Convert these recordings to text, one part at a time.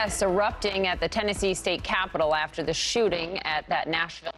Protests erupting at the Tennessee state capitol after the shooting at that Nashville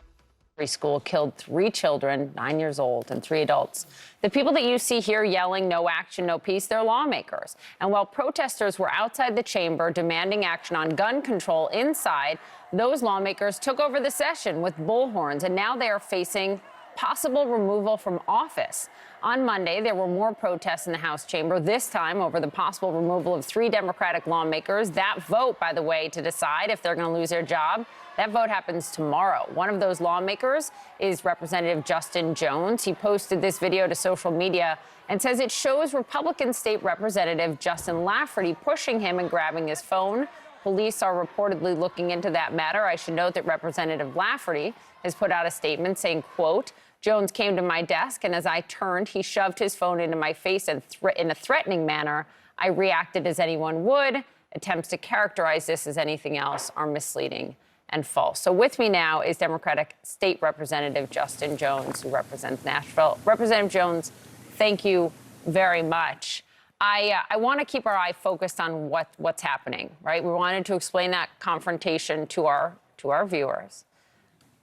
school killed 3 children, 9 years old, and 3 adults. The people that you see here yelling, "No action, no peace," they're lawmakers. And while protesters were outside the chamber demanding action on gun control inside, those lawmakers took over the session with bullhorns, and now they are facing possible removal from office. On Monday, there were more protests in the House chamber, this time over the possible removal of 3 Democratic lawmakers. That vote, by the way, to decide if they're going to lose their job, that vote happens tomorrow. One of those lawmakers is Representative Justin Jones. He posted this video to social media and says it shows Republican State Representative Justin Lafferty pushing him and grabbing his phone. Police are reportedly looking into that matter. I should note that Representative Lafferty has put out a statement saying, quote, "Jones came to my desk, and as I turned, he shoved his phone into my face and in a threatening manner. I reacted as anyone would. Attempts to characterize this as anything else are misleading and false." So with me now is Democratic State Representative Justin Jones, who represents Nashville. Representative Jones, thank you very much. I want to keep our eye focused on what's happening, right? We wanted to explain that confrontation to our viewers.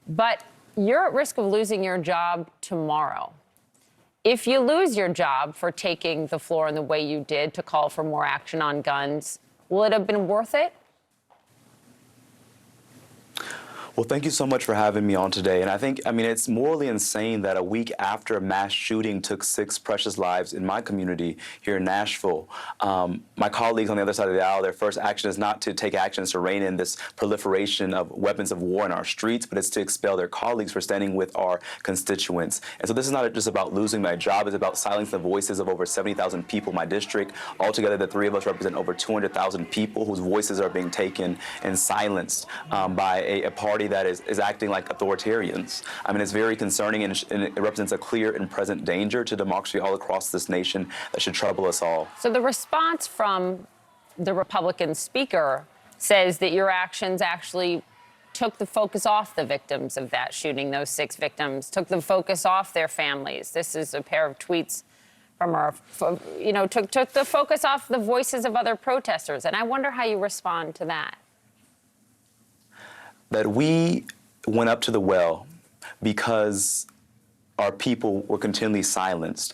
But you're at risk of losing your job tomorrow. If you lose your job for taking the floor in the way you did to call for more action on guns, will it have been worth it? Well, thank you so much for having me on today. And I mean, it's morally insane that a week after a mass shooting took 6 precious lives in my community here in Nashville, my colleagues on the other side of the aisle, their first action is not to take actions to rein in this proliferation of weapons of war in our streets, but it's to expel their colleagues for standing with our constituents. And so this is not just about losing my job, it's about silencing the voices of over 70,000 people in my district. Altogether, the 3 of us represent over 200,000 people whose voices are being taken and silenced by a party that is acting like authoritarians. I mean, it's very concerning, and it represents a clear and present danger to democracy all across this nation that should trouble us all. So the response from the Republican speaker says that your actions actually took the focus off the victims of that shooting, those 6 victims, took the focus off their families. This is a pair of tweets from our, took the focus off the voices of other protesters. And I wonder how you respond to that. That we went up to the well because our people were continually silenced.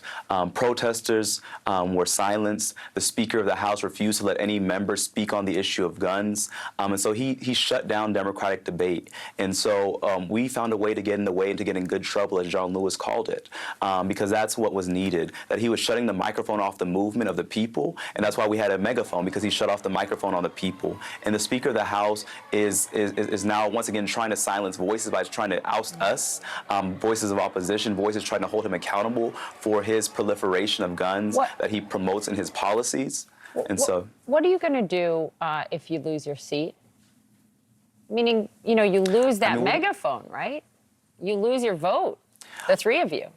Protesters were silenced. The Speaker of the House refused to let any member speak on the issue of guns. And so he shut down democratic debate. And so we found a way to get in the way and to get in good trouble, as John Lewis called it, because that's what was needed, that he was shutting the microphone off the movement of the people. And that's why we had a megaphone, because he shut off the microphone on the people. And the Speaker of the House is now once again trying to silence voices by trying to oust us, voices of opposition, voices trying to hold him accountable for his proliferation of guns that he promotes in his policies. And so, what are you going to do if you lose your seat? Meaning, you lose that megaphone, right? You lose your vote, the 3 of you.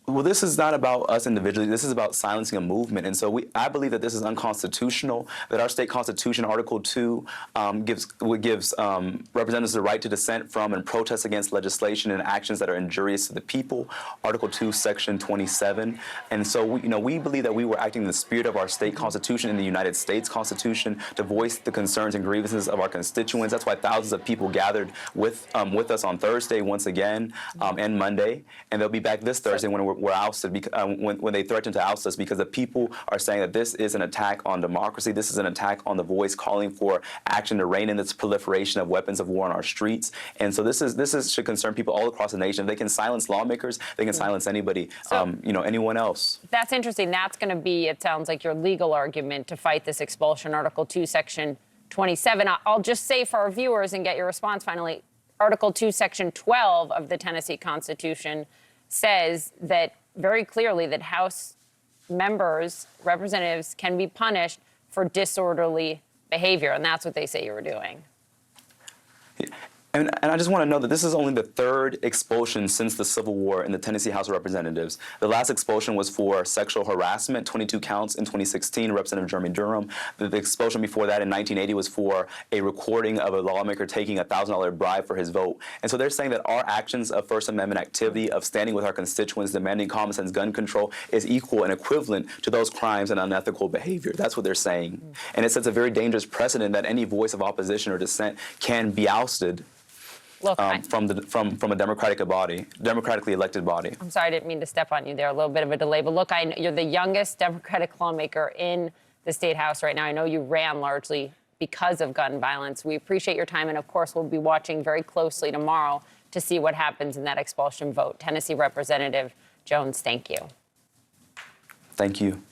Well, this is not about us individually. This is about silencing a movement. And so I believe that this is unconstitutional, that our state constitution, Article 2, gives representatives the right to dissent from and protest against legislation and actions that are injurious to the people, Article 2, Section 27. And so, we believe that we were acting in the spirit of our state constitution, in the United States Constitution, to voice the concerns and grievances of our constituents. That's why thousands of people gathered with us on Thursday once again, and Monday. And they'll be back this Thursday when we're ousted, when they threaten to oust us, because the people are saying that this is an attack on democracy. This is an attack on the voice calling for action to rein in this proliferation of weapons of war on our streets. And so this should concern people all across the nation. If they can silence lawmakers, they can silence anybody, anyone else. That's interesting. That's going to be, it sounds like, your legal argument to fight this expulsion, Article 2, Section 27. I'll just say for our viewers and get your response finally, Article 2, Section 12 of the Tennessee Constitution says that very clearly that House members, representatives, can be punished for disorderly behavior. And that's what they say you were doing. And I just want to know that this is only the third expulsion since the Civil War in the Tennessee House of Representatives. The last expulsion was for sexual harassment, 22 counts in 2016, Representative Jeremy Durham. The expulsion before that in 1980 was for a recording of a lawmaker taking a $1,000 bribe for his vote. And so they're saying that our actions of First Amendment activity, of standing with our constituents, demanding common sense gun control, is equal and equivalent to those crimes and unethical behavior. That's what they're saying. And it sets a very dangerous precedent that any voice of opposition or dissent can be ousted Look, from a democratically elected body. I'm sorry, I didn't mean to step on you there. A little bit of a delay. But look, you're the youngest Democratic lawmaker in the State House right now. I know you ran largely because of gun violence. We appreciate your time. And, of course, we'll be watching very closely tomorrow to see what happens in that expulsion vote. Tennessee Representative Jones, thank you. Thank you.